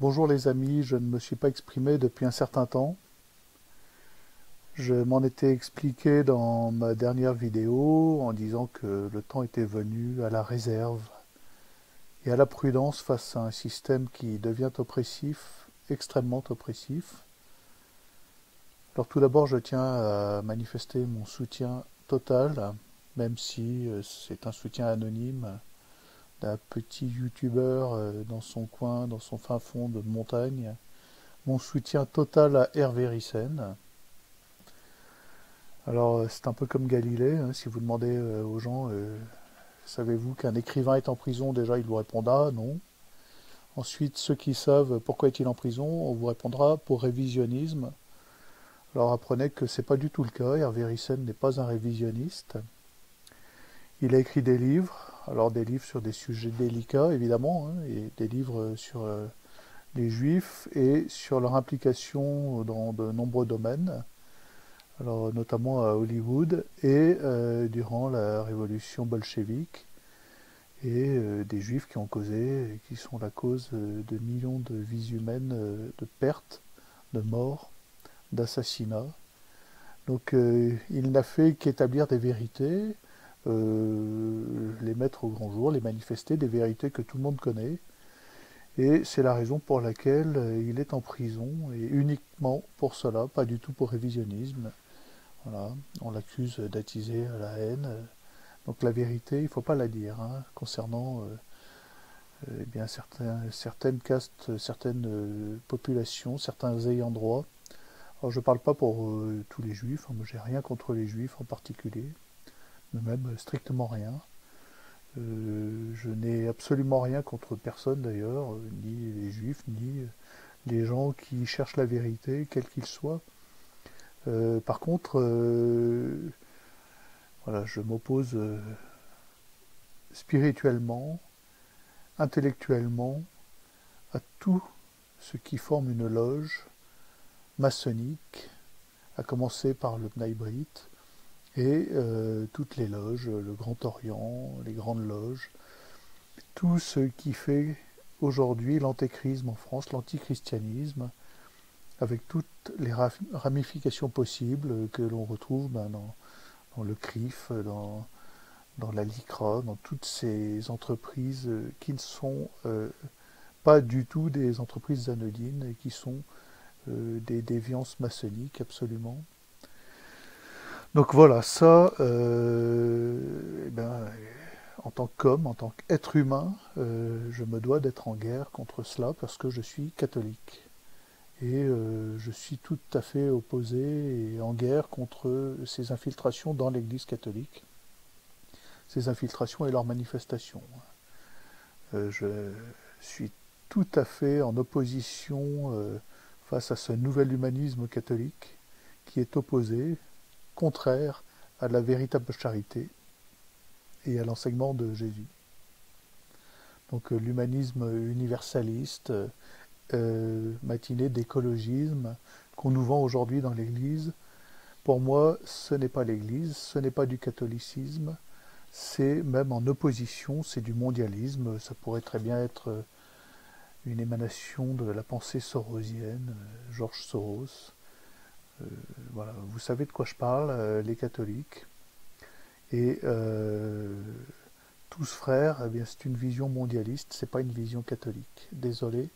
Bonjour les amis, je ne me suis pas exprimé depuis un certain temps. Je m'en étais expliqué dans ma dernière vidéo en disant que le temps était venu à la réserve et à la prudence face à un système qui devient oppressif, extrêmement oppressif. Alors tout d'abord, je tiens à manifester mon soutien total, même si c'est un soutien anonyme d'un petit youtubeur dans son coin, dans son fin fond de montagne. Mon soutien total à Hervé Ryssen. Alors, c'est un peu comme Galilée, hein, si vous demandez aux gens, savez-vous qu'un écrivain est en prison? Déjà, il vous répondra non. Ensuite, ceux qui savent pourquoi est-il en prison, on vous répondra pour révisionnisme. Alors, apprenez que c'est pas du tout le cas. Hervé Ryssen n'est pas un révisionniste. Il a écrit des livres, alors des livres sur des sujets délicats, évidemment, hein, et des livres sur les juifs et sur leur implication dans de nombreux domaines. Alors notamment à Hollywood et durant la révolution bolchevique et des juifs qui ont causé, et qui sont la cause de millions de vies humaines, de pertes, de morts, d'assassinats. Donc il n'a fait qu'établir des vérités, les mettre au grand jour, les manifester, des vérités que tout le monde connaît. Et c'est la raison pour laquelle il est en prison, et uniquement pour cela, pas du tout pour révisionnisme. Voilà, on l'accuse d'attiser la haine. Donc la vérité, il ne faut pas la dire hein, concernant eh bien, certaines castes, certaines populations, certains ayants droit. Alors je ne parle pas pour tous les juifs, hein, moi j'ai rien contre les juifs en particulier, même strictement rien. Je n'ai absolument rien contre personne d'ailleurs, ni les juifs, ni les gens qui cherchent la vérité, quel qu'ils soient. Par contre, voilà, je m'oppose spirituellement, intellectuellement, à tout ce qui forme une loge maçonnique, à commencer par le Bnei Brit, et toutes les loges, le Grand Orient, les grandes loges, tout ce qui fait aujourd'hui l'antéchrisme en France, l'antichristianisme, avec toutes les ramifications possibles que l'on retrouve dans le CRIF, dans la LICRA, dans toutes ces entreprises qui ne sont pas du tout des entreprises anodines et qui sont des déviances maçonniques absolument. Donc voilà, ça, eh ben, en tant qu'homme, en tant qu'être humain, je me dois d'être en guerre contre cela parce que je suis catholique. Et je suis tout à fait opposé et en guerre contre ces infiltrations dans l'Église catholique, ces infiltrations et leurs manifestations. Je suis tout à fait en opposition face à ce nouvel humanisme catholique qui est opposé, contraire à la véritable charité et à l'enseignement de Jésus. Donc l'humanisme universaliste, matinée d'écologisme qu'on nous vend aujourd'hui dans l'Église, pour moi, ce n'est pas l'Église, ce n'est pas du catholicisme, c'est même en opposition, c'est du mondialisme, ça pourrait très bien être une émanation de la pensée sorosienne, Georges Soros. Voilà, vous savez de quoi je parle, les catholiques. Et tous frères, eh bien, c'est une vision mondialiste, c'est pas une vision catholique. Désolé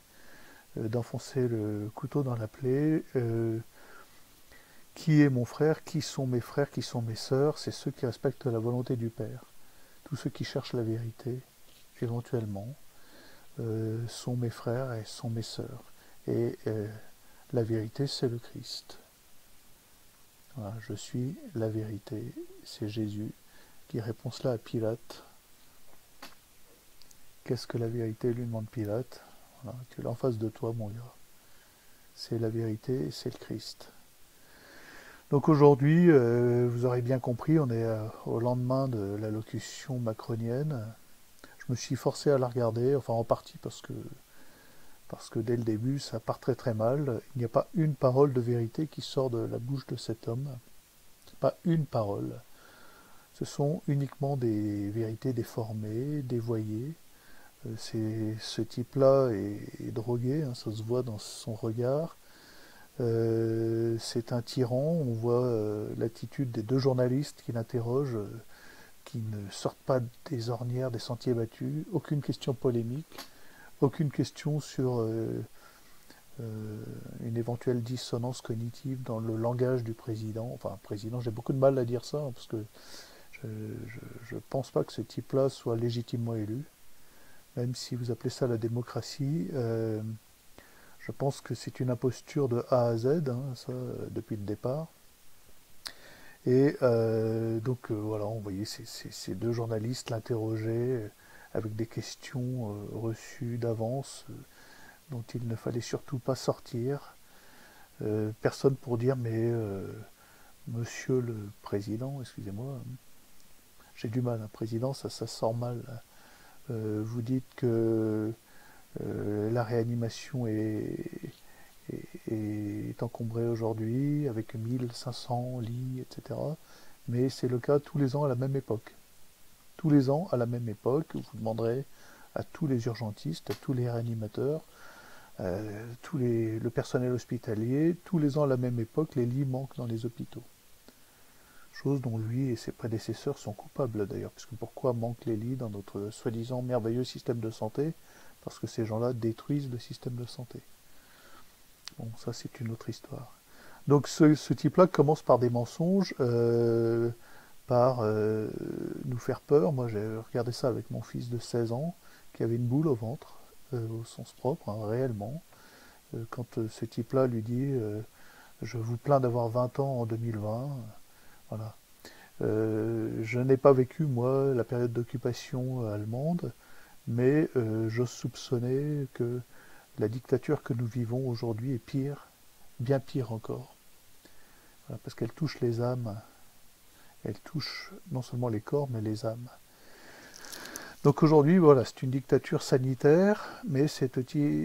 d'enfoncer le couteau dans la plaie. Qui est mon frère? Qui sont mes frères? Qui sont mes sœurs? C'est ceux qui respectent la volonté du Père. Tous ceux qui cherchent la vérité, éventuellement, sont mes frères et sont mes sœurs. Et la vérité, c'est le Christ. Voilà, je suis la vérité. C'est Jésus qui répond cela à Pilate. Qu'est-ce que la vérité, lui demande Pilate. Voilà, tu l'as en face de toi, mon gars. C'est la vérité, c'est le Christ. Donc aujourd'hui, vous aurez bien compris, on est au lendemain de l'allocution macronienne. Je me suis forcé à la regarder, enfin en partie parce que dès le début, ça part très très mal. Il n'y a pas une parole de vérité qui sort de la bouche de cet homme. Pas une parole. Ce sont uniquement des vérités déformées, dévoyées, Ce type-là est drogué, hein, ça se voit dans son regard. C'est un tyran, on voit l'attitude des deux journalistes qui l'interrogent, qui ne sortent pas des ornières, des sentiers battus, aucune question polémique, aucune question sur une éventuelle dissonance cognitive dans le langage du président. Enfin, président, j'ai beaucoup de mal à dire ça, hein, parce que je ne pense pas que ce type-là soit légitimement élu, même si vous appelez ça la démocratie. Je pense que c'est une imposture de A à Z, hein, ça, depuis le départ. Et donc voilà, on voyait ces deux journalistes l'interroger avec des questions reçues d'avance dont il ne fallait surtout pas sortir. Personne pour dire mais monsieur le président, excusez-moi, j'ai du mal, un président ça sort mal. Vous dites que la réanimation est encombrée aujourd'hui avec 1500 lits, etc. Mais c'est le cas tous les ans à la même époque. Tous les ans à la même époque, vous demanderez à tous les urgentistes, à tous les réanimateurs, le personnel hospitalier, tous les ans à la même époque, les lits manquent dans les hôpitaux. Chose dont lui et ses prédécesseurs sont coupables d'ailleurs, puisque pourquoi manquent les lits dans notre soi-disant merveilleux système de santé? Parce que ces gens-là détruisent le système de santé. Bon, ça c'est une autre histoire. Donc ce type-là commence par des mensonges, par nous faire peur. Moi j'ai regardé ça avec mon fils de 16 ans, qui avait une boule au ventre, au sens propre, hein, réellement. Quand ce type-là lui dit je vous plains d'avoir 20 ans en 2020, voilà. Je n'ai pas vécu, moi, la période d'occupation allemande, mais j'ose soupçonner que la dictature que nous vivons aujourd'hui est pire, bien pire encore. Voilà, parce qu'elle touche les âmes, elle touche non seulement les corps, mais les âmes. Donc aujourd'hui, voilà, c'est une dictature sanitaire, mais c'est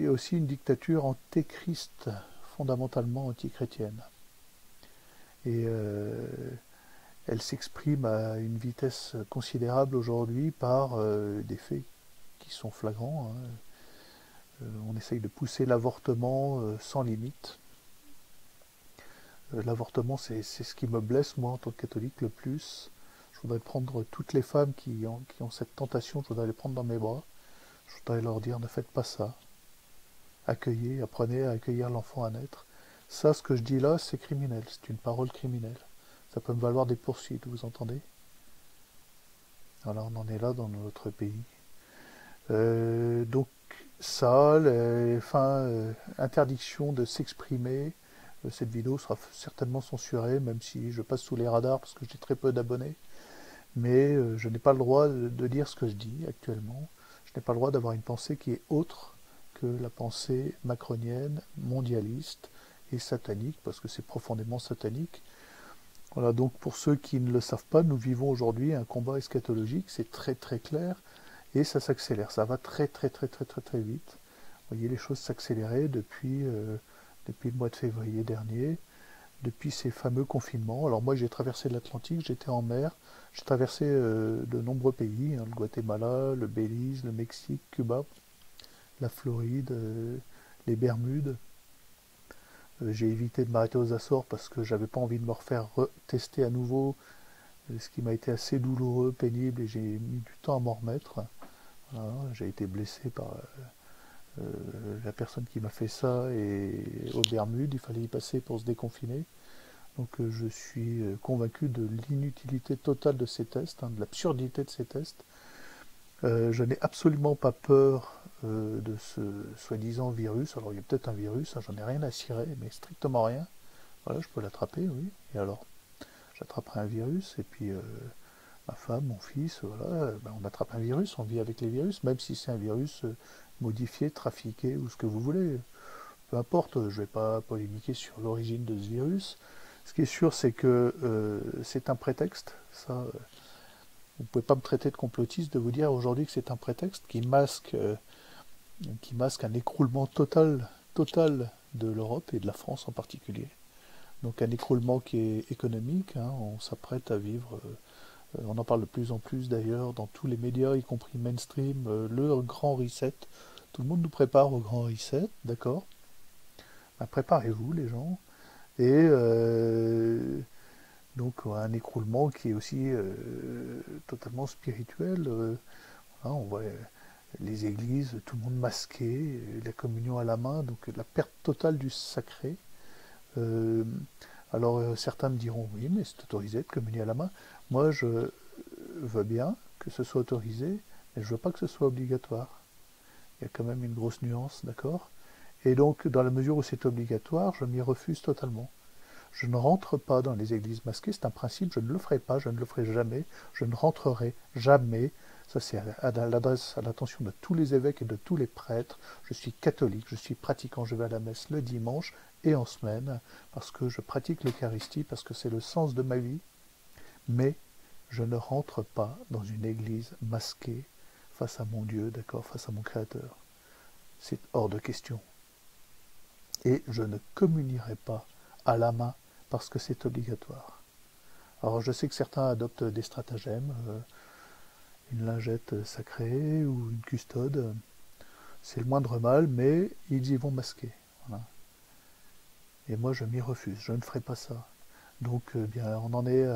aussi une dictature antéchrist, fondamentalement antichrétienne. Et elle s'exprime à une vitesse considérable aujourd'hui par des faits qui sont flagrants. Hein. On essaye de pousser l'avortement sans limite. L'avortement, c'est ce qui me blesse, moi, en tant que catholique, le plus. Je voudrais prendre toutes les femmes qui ont cette tentation, je voudrais les prendre dans mes bras. Je voudrais leur dire, ne faites pas ça. Accueillez, apprenez à accueillir l'enfant à naître. Ça, ce que je dis là, c'est criminel, c'est une parole criminelle. Ça peut me valoir des poursuites, vous entendez? Voilà, on en est là dans notre pays. Donc ça, interdiction de s'exprimer. Cette vidéo sera certainement censurée, même si je passe sous les radars parce que j'ai très peu d'abonnés. Mais je n'ai pas le droit de dire ce que je dis actuellement. Je n'ai pas le droit d'avoir une pensée qui est autre que la pensée macronienne, mondialiste et satanique, parce que c'est profondément satanique. Voilà, donc pour ceux qui ne le savent pas, nous vivons aujourd'hui un combat eschatologique, c'est très très clair, et ça s'accélère, ça va très très très très très très vite. Vous voyez les choses s'accélérer depuis le mois de février dernier, depuis ces fameux confinements. Alors moi j'ai traversé l'Atlantique, j'étais en mer, j'ai traversé de nombreux pays, hein, le Guatemala, le Belize, le Mexique, Cuba, la Floride, les Bermudes. J'ai évité de m'arrêter aux Açores parce que j'avais pas envie de me refaire tester à nouveau, ce qui m'a été assez douloureux, pénible, et j'ai mis du temps à m'en remettre. Voilà, j'ai été blessé par la personne qui m'a fait ça, et aux Bermudes, il fallait y passer pour se déconfiner. Donc je suis convaincu de l'inutilité totale de ces tests, hein, de l'absurdité de ces tests. Je n'ai absolument pas peur de ce soi-disant virus. Alors il y a peut-être un virus, hein, j'en ai rien à cirer, mais strictement rien. Voilà, je peux l'attraper, oui. Et alors, j'attraperai un virus, et puis ma femme, mon fils, voilà, ben on attrape un virus, on vit avec les virus, même si c'est un virus modifié, trafiqué, ou ce que vous voulez. Peu importe, je ne vais pas polémiquer sur l'origine de ce virus. Ce qui est sûr, c'est que c'est un prétexte. Ça, vous ne pouvez pas me traiter de complotiste de vous dire aujourd'hui que c'est un prétexte qui masque un écroulement total de l'Europe et de la France en particulier. Donc un écroulement qui est économique, hein, on s'apprête à vivre On en parle de plus en plus d'ailleurs dans tous les médias, y compris mainstream, le grand reset. Tout le monde nous prépare au grand reset, d'accord? Ben, préparez-vous les gens. Et donc un écroulement qui est aussi totalement spirituel. Hein, on voit les églises, tout le monde masqué, la communion à la main, donc la perte totale du sacré. Euh, alors certains me diront oui, mais c'est autorisé de communier à la main. Moi, je veux bien que ce soit autorisé, mais je veux pas que ce soit obligatoire. Il y a quand même une grosse nuance, d'accord? Et donc, dans la mesure où c'est obligatoire, je m'y refuse totalement. Je ne rentre pas dans les églises masquées, c'est un principe, je ne le ferai pas, je ne le ferai jamais, je ne rentrerai jamais. Ça, c'est à l'adresse, à l'attention de tous les évêques et de tous les prêtres. Je suis catholique, je suis pratiquant, je vais à la messe le dimanche et en semaine, parce que je pratique l'Eucharistie, parce que c'est le sens de ma vie. Mais je ne rentre pas dans une église masquée face à mon Dieu, d'accord, face à mon Créateur. C'est hors de question. Et je ne communierai pas à la main parce que c'est obligatoire. Alors je sais que certains adoptent des stratagèmes, une lingette sacrée ou une custode, c'est le moindre mal, mais ils y vont masquer. Voilà. Et moi je m'y refuse, je ne ferai pas ça. Donc bien, on en est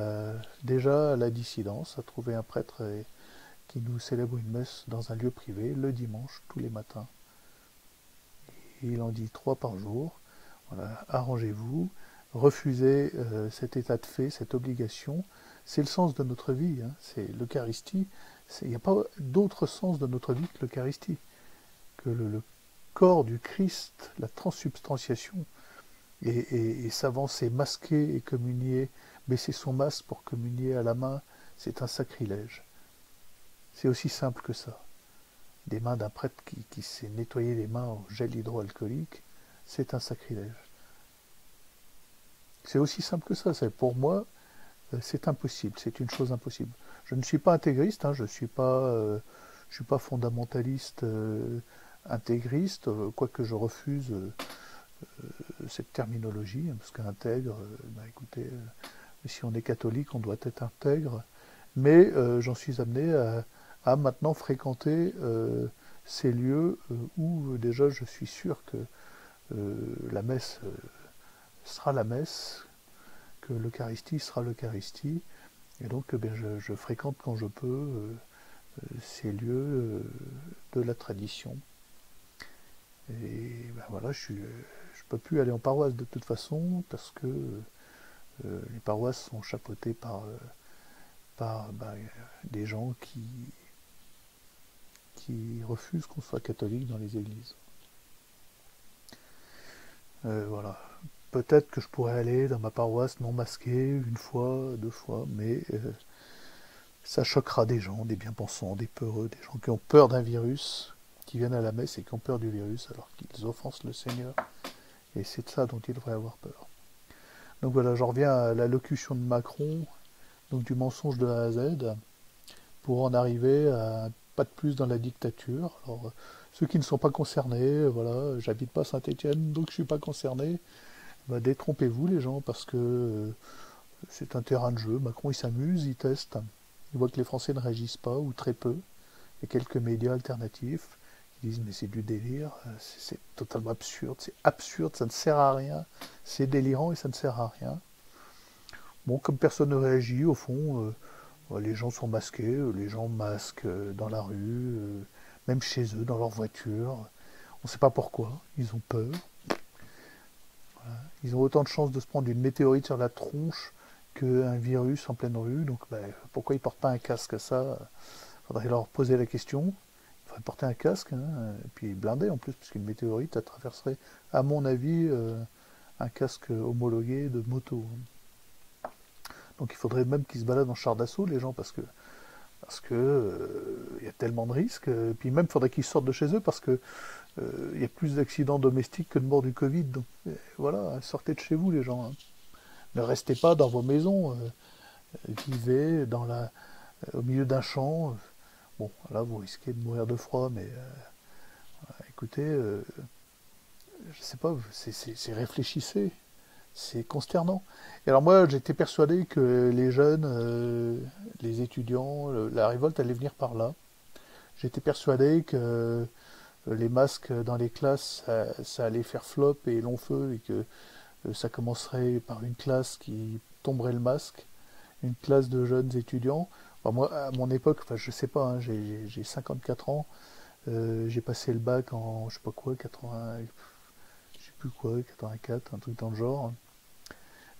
déjà à la dissidence, à trouver un prêtre qui nous célèbre une messe dans un lieu privé le dimanche, tous les matins. Et il en dit 3 par jour. Voilà, arrangez-vous, refusez cet état de fait, cette obligation. C'est le sens de notre vie, hein. C'est l'Eucharistie. Il n'y a pas d'autre sens de notre vie que l'Eucharistie, que le corps du Christ, la transsubstantiation, et s'avancer masqué et communier, baisser son masque pour communier à la main, c'est un sacrilège. C'est aussi simple que ça. Des mains d'un prêtre qui s'est nettoyé les mains au gel hydroalcoolique, c'est un sacrilège. C'est aussi simple que ça. Pour moi, c'est impossible. C'est une chose impossible. Je ne suis pas intégriste. Hein, je suis pas fondamentaliste intégriste, quoique je refuse cette terminologie, hein, parce qu'intègre, écoutez, si on est catholique, on doit être intègre. Mais j'en suis amené à maintenant fréquenter ces lieux où déjà je suis sûr que la messe sera la messe, que l'Eucharistie sera l'Eucharistie, et donc je fréquente quand je peux ces lieux de la tradition. Et voilà, je peux plus aller en paroisse de toute façon, parce que les paroisses sont chapeautées par des gens qui refusent qu'on soit catholique dans les églises. Voilà. Peut-être que je pourrais aller dans ma paroisse non masquée une fois, 2 fois, mais ça choquera des gens, des bien-pensants, des peureux, des gens qui ont peur d'un virus, qui viennent à la messe et qui ont peur du virus alors qu'ils offensent le Seigneur. Et c'est de ça dont ils devraient avoir peur. Donc voilà, j'en reviens à l'allocution de Macron, donc du mensonge de A à Z, pour en arriver à pas de plus dans la dictature. Alors, ceux qui ne sont pas concernés, voilà, j'habite pas Saint-Étienne, donc je suis pas concerné. Bah, détrompez-vous les gens, parce que c'est un terrain de jeu. Macron il s'amuse, il teste, il voit que les Français ne réagissent pas, ou très peu. Il y a quelques médias alternatifs qui disent mais c'est du délire, c'est totalement absurde, ça ne sert à rien, c'est délirant et ça ne sert à rien. Bon, comme personne ne réagit, au fond, les gens sont masqués, les gens masquent dans la rue, même chez eux, dans leur voiture. On ne sait pas pourquoi, ils ont peur. Voilà. Ils ont autant de chances de se prendre une météorite sur la tronche qu'un virus en pleine rue. Donc pourquoi ils ne portent pas un casque à ça? Il faudrait leur poser la question. Il faudrait porter un casque, hein, et puis blindé en plus, puisqu'une météorite, elle traverserait, à mon avis, un casque homologué de moto. Donc il faudrait même qu'ils se baladent en char d'assaut, les gens, parce que y a tellement de risques. Et puis même, il faudrait qu'ils sortent de chez eux, parce que y a plus d'accidents domestiques que de morts du Covid. Donc voilà, sortez de chez vous, les gens. Hein. Ne restez pas dans vos maisons. Vivez au milieu d'un champ. Bon, là, vous risquez de mourir de froid, mais écoutez, je sais pas, c'est réfléchissez. C'est consternant. Et alors moi, j'étais persuadé que les jeunes, les étudiants, la révolte allait venir par là. J'étais persuadé que les masques dans les classes, ça allait faire flop et long feu, et que ça commencerait par une classe qui tomberait le masque, une classe de jeunes étudiants. Enfin, moi, à mon époque, enfin, je sais pas, hein, j'ai 54 ans, j'ai passé le bac en, je sais pas quoi, 80, je sais plus quoi, 84, un truc dans le genre.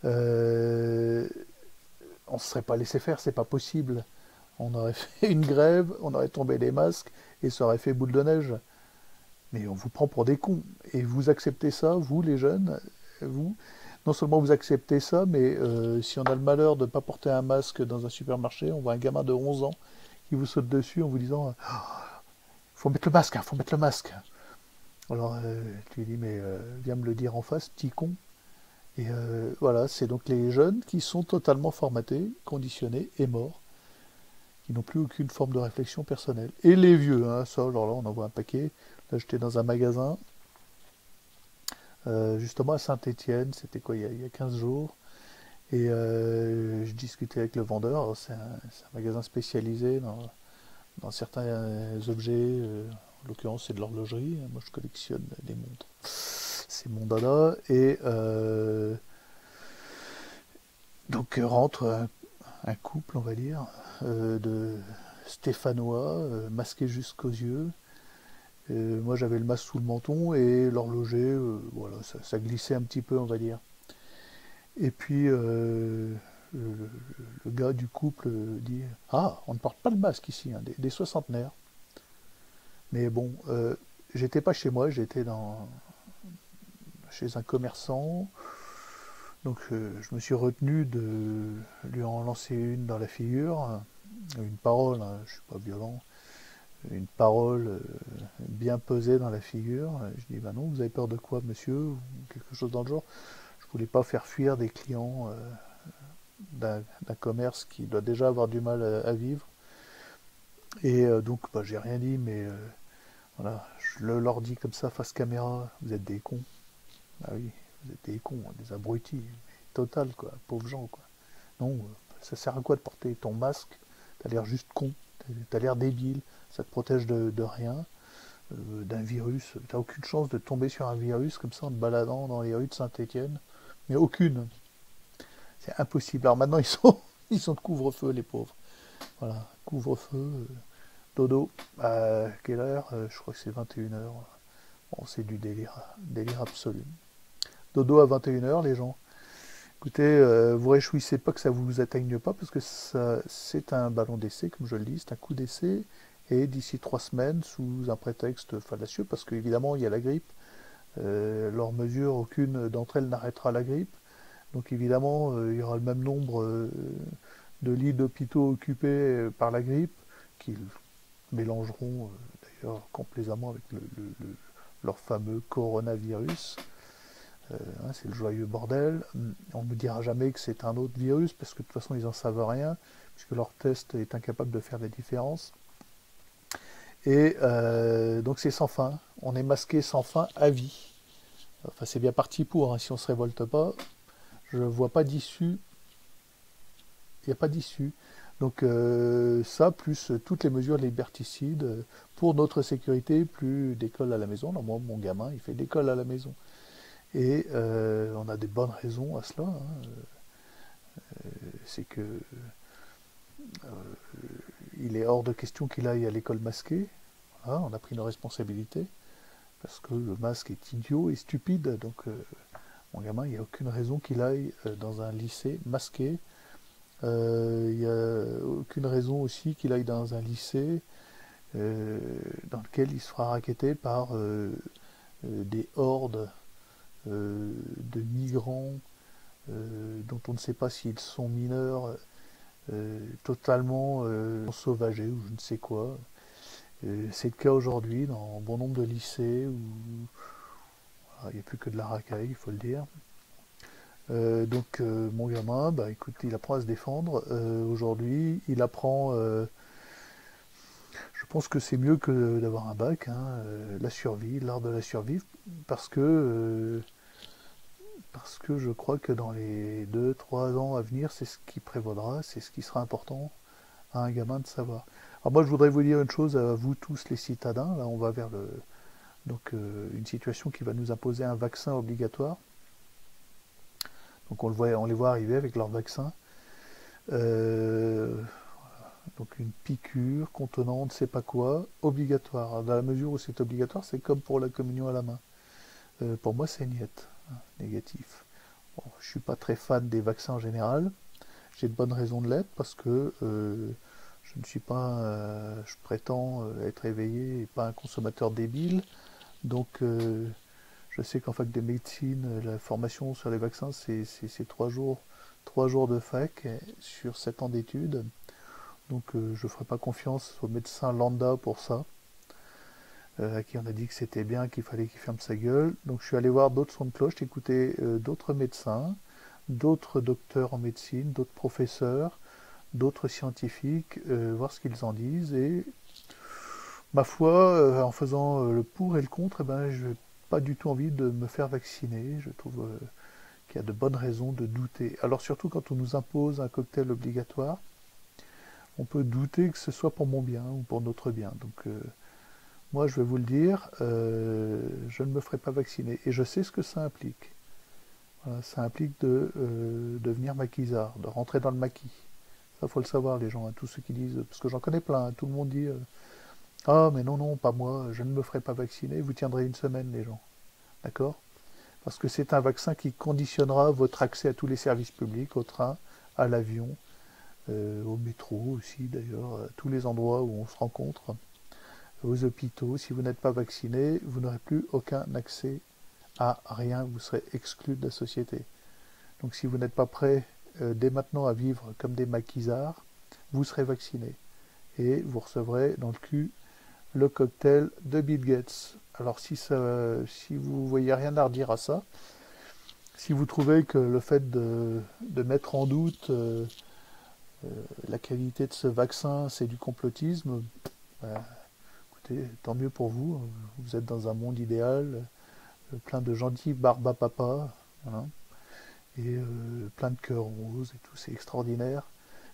Euh, on se serait pas laissé faire, c'est pas possible. On aurait fait une grève, on aurait tombé les masques et ça aurait fait boule de neige. Mais on vous prend pour des cons. Et vous acceptez ça, vous les jeunes, vous. Non seulement vous acceptez ça, mais si on a le malheur de ne pas porter un masque dans un supermarché, on voit un gamin de 11 ans qui vous saute dessus en vous disant faut mettre le masque, hein, faut mettre le masque. Alors tu lui dis mais viens me le dire en face, petit con. Et voilà, c'est donc les jeunes qui sont totalement formatés, conditionnés et morts, qui n'ont plus aucune forme de réflexion personnelle. Et les vieux, hein, ça, alors là, on en voit un paquet. Là, j'étais dans un magasin, justement à Saint-Étienne, c'était quoi, il y a 15 jours, et je discutais avec le vendeur. C'est un magasin spécialisé dans certains objets, en l'occurrence c'est de l'horlogerie. Moi je collectionne des montres, c'est mon dada. Et donc rentre un couple, on va dire, de Stéphanois, masqués jusqu'aux yeux. Moi j'avais le masque sous le menton et l'horloger, voilà, ça glissait un petit peu, on va dire. Et puis le, le gars du couple dit ah, on ne porte pas le masque ici, hein, des soixantenaires. Mais bon, j'étais pas chez moi, j'étais chez un commerçant. Donc je me suis retenu de lui en lancer une dans la figure, une parole, hein, je suis pas violent, une parole bien pesée dans la figure. Je dis bah non, vous avez peur de quoi, monsieur, ou quelque chose dans le genre. Je voulais pas faire fuir des clients d'un commerce qui doit déjà avoir du mal à vivre. Et donc bah, j'ai rien dit, mais voilà, je leur dis comme ça face caméra, vous êtes des cons. Ah oui, vous êtes des cons, des abrutis, total quoi, pauvres gens quoi. Non, ça sert à quoi de porter ton masque? T'as l'air juste con, t'as l'air débile, ça te protège de rien, d'un virus. T'as aucune chance de tomber sur un virus comme ça en te baladant dans les rues de Saint-Étienne, mais aucune. C'est impossible. Alors maintenant ils sont de couvre-feu les pauvres. Voilà, couvre-feu, dodo. À quelle heure? Je crois que c'est 21h. Bon, c'est du délire, délire absolu. Dodo à 21h les gens. Écoutez, vous réjouissez pas que ça vous atteigne pas, parce que c'est un ballon d'essai, comme je le dis, c'est un coup d'essai, et d'ici 3 semaines, sous un prétexte fallacieux, parce qu'évidemment il y a la grippe, leurs mesures, aucune d'entre elles n'arrêtera la grippe, donc évidemment il y aura le même nombre de lits d'hôpitaux occupés par la grippe, qu'ils mélangeront d'ailleurs complaisamment avec leur fameux coronavirus. Hein, c'est le joyeux bordel. On ne me dira jamais que c'est un autre virus, parce que de toute façon ils n'en savent rien, puisque leur test est incapable de faire la différence. Et donc c'est sans fin. On est masqué sans fin à vie. Enfin c'est bien parti pour, hein, si on ne se révolte pas. Je ne vois pas d'issue. Il n'y a pas d'issue. Donc ça, plus toutes les mesures liberticides pour notre sécurité, plus d'école à la maison. Alors moi, mon gamin, il fait d'école à la maison. Et on a des bonnes raisons à cela. Hein. C'est que il est hors de question qu'il aille à l'école masqué. Voilà, on a pris nos responsabilités, parce que le masque est idiot et stupide. Donc mon gamin, il n'y a aucune raison qu'il aille dans un lycée masqué. Il n'y a aucune raison aussi qu'il aille dans un lycée dans lequel il se fera racketter par des hordes de migrants dont on ne sait pas s'ils sont mineurs, totalement sauvagés ou je ne sais quoi. C'est le cas aujourd'hui dans bon nombre de lycées où voilà, il n'y a plus que de la racaille, il faut le dire. Donc mon gamin, bah, écoute, il apprend à se défendre. Aujourd'hui, il apprend, je pense que c'est mieux que d'avoir un bac, hein, la survie, l'art de la survie, parce que parce que je crois que dans les 2, 3 ans à venir, c'est ce qui prévaudra, c'est ce qui sera important à un gamin de savoir. Alors moi, je voudrais vous dire une chose à vous tous les citadins. Là, on va vers une situation qui va nous imposer un vaccin obligatoire. Donc on les voit arriver avec leur vaccin. Euh, donc une piqûre contenant on ne sait pas quoi, obligatoire. Alors, dans la mesure où c'est obligatoire, c'est comme pour la communion à la main. Pour moi, c'est niet, hein, négatif. Bon, je ne suis pas très fan des vaccins en général. J'ai de bonnes raisons de l'être parce que je ne suis pas, je prétends être éveillé et pas un consommateur débile. Donc, je sais qu'en fac de médecine, la formation sur les vaccins, c'est 3 jours de fac sur 7 ans d'études. Donc, je ne ferai pas confiance aux médecins lambda pour ça, à qui on a dit que c'était bien, qu'il fallait qu'il ferme sa gueule. Donc, je suis allé voir d'autres sons de cloche, écouter d'autres médecins, d'autres docteurs en médecine, d'autres professeurs, d'autres scientifiques, voir ce qu'ils en disent. Et ma foi, en faisant le pour et le contre, eh ben, je n'ai pas du tout envie de me faire vacciner. Je trouve qu'il y a de bonnes raisons de douter. Alors surtout quand on nous impose un cocktail obligatoire, on peut douter que ce soit pour mon bien ou pour notre bien. Donc moi, je vais vous le dire, je ne me ferai pas vacciner. Et je sais ce que ça implique. Voilà, ça implique de devenir maquisard, de rentrer dans le maquis. Ça, faut le savoir, les gens, hein, tous ceux qui disent, parce que j'en connais plein, hein, tout le monde dit ah, mais non, non, pas moi, je ne me ferai pas vacciner, vous tiendrez une semaine, les gens. D'accord? Parce que c'est un vaccin qui conditionnera votre accès à tous les services publics, au train, à l'avion, au métro aussi, d'ailleurs, à tous les endroits où on se rencontre, aux hôpitaux. Si vous n'êtes pas vacciné, vous n'aurez plus aucun accès à rien, vous serez exclu de la société. Donc si vous n'êtes pas prêt dès maintenant à vivre comme des maquisards, vous serez vacciné. Et vous recevrez dans le cul le cocktail de Bill Gates. Alors si vous voyez rien à redire à ça, si vous trouvez que le fait de mettre en doute la qualité de ce vaccin, c'est du complotisme, bah, écoutez, tant mieux pour vous. Vous êtes dans un monde idéal, plein de gentils barbapapas, voilà, et plein de cœurs roses et tout, c'est extraordinaire.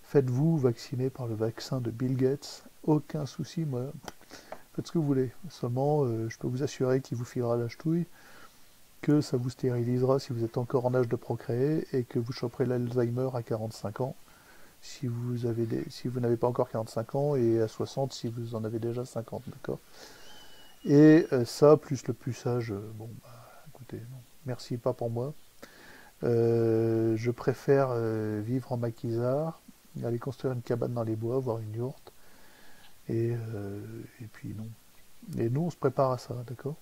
Faites-vous vacciner par le vaccin de Bill Gates, aucun souci, moi. Faites ce que vous voulez. Seulement, je peux vous assurer qu'il vous filera la ch'touille, que ça vous stérilisera si vous êtes encore en âge de procréer et que vous choperez l'Alzheimer à 45 ans si vous n'avez pas encore 45 ans et à 60 si vous en avez déjà 50, d'accord? Et ça, plus le puçage, bon, bah, écoutez, non, merci, pas pour moi. Je préfère vivre en maquisard, aller construire une cabane dans les bois, voir une yourte, et puis non. Et nous, on se prépare à ça, d'accord?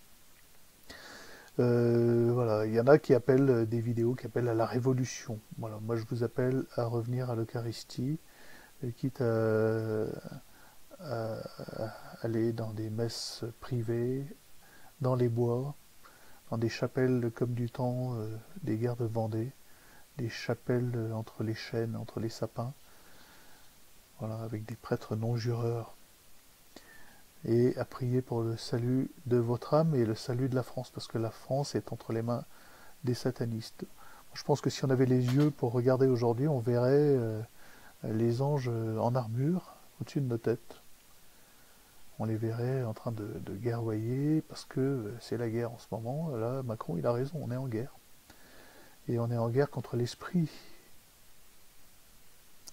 Voilà, il y en a qui appellent des vidéos qui appellent à la révolution. Voilà, moi je vous appelle à revenir à l'Eucharistie, quitte à aller dans des messes privées, dans les bois, dans des chapelles comme du temps des guerres de Vendée, des chapelles entre les chênes, entre les sapins, voilà, avec des prêtres non-jureurs, et à prier pour le salut de votre âme et le salut de la France, parce que la France est entre les mains des satanistes. Je pense que si on avait les yeux pour regarder aujourd'hui, on verrait les anges en armure au-dessus de nos têtes. On les verrait en train de guerroyer, parce que c'est la guerre en ce moment. Là, Macron, il a raison, on est en guerre. Et on est en guerre contre l'esprit.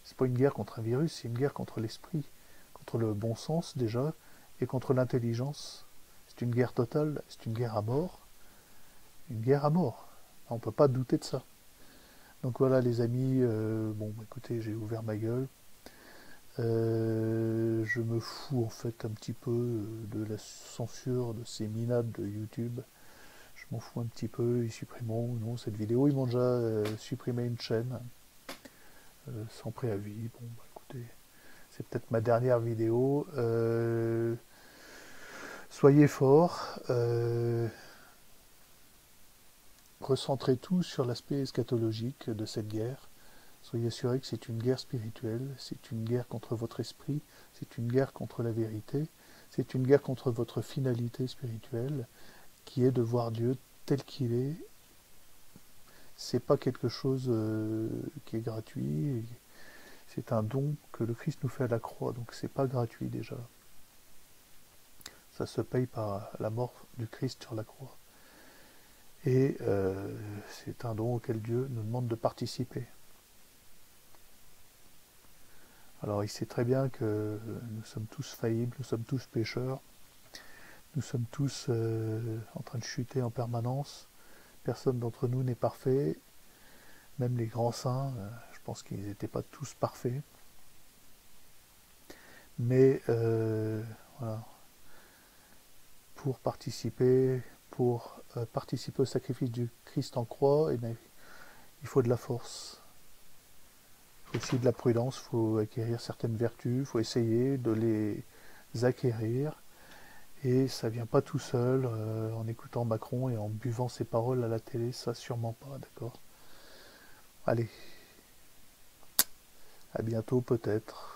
C'est pas une guerre contre un virus, c'est une guerre contre l'esprit, contre le bon sens déjà, et contre l'intelligence. C'est une guerre totale, c'est une guerre à mort. Une guerre à mort. On ne peut pas douter de ça. Donc voilà les amis, bon écoutez, j'ai ouvert ma gueule. Je me fous en fait un petit peu de la censure de ces minades de YouTube. Je m'en fous un petit peu, ils supprimeront ou non cette vidéo. Ils m'ont déjà supprimé une chaîne sans préavis. Bon bah écoutez, c'est peut-être ma dernière vidéo. Soyez forts. Recentrez tout sur l'aspect eschatologique de cette guerre. Soyez assurés que c'est une guerre spirituelle, c'est une guerre contre votre esprit, c'est une guerre contre la vérité, c'est une guerre contre votre finalité spirituelle, qui est de voir Dieu tel qu'il est. c'est pas quelque chose qui est gratuit. C'est un don que le Christ nous fait à la croix, donc c'est pas gratuit déjà. Ça se paye par la mort du Christ sur la croix. Et c'est un don auquel Dieu nous demande de participer. Alors il sait très bien que nous sommes tous faillibles, nous sommes tous pécheurs, nous sommes tous en train de chuter en permanence. Personne d'entre nous n'est parfait, même les grands saints, je pense qu'ils n'étaient pas tous parfaits. Mais voilà, pour participer au sacrifice du Christ en croix, eh bien, il faut de la force. Il faut aussi de la prudence, il faut acquérir certaines vertus, il faut essayer de les acquérir. Et ça vient pas tout seul en écoutant Macron et en buvant ses paroles à la télé, ça sûrement pas, d'accord. Allez, à bientôt peut-être.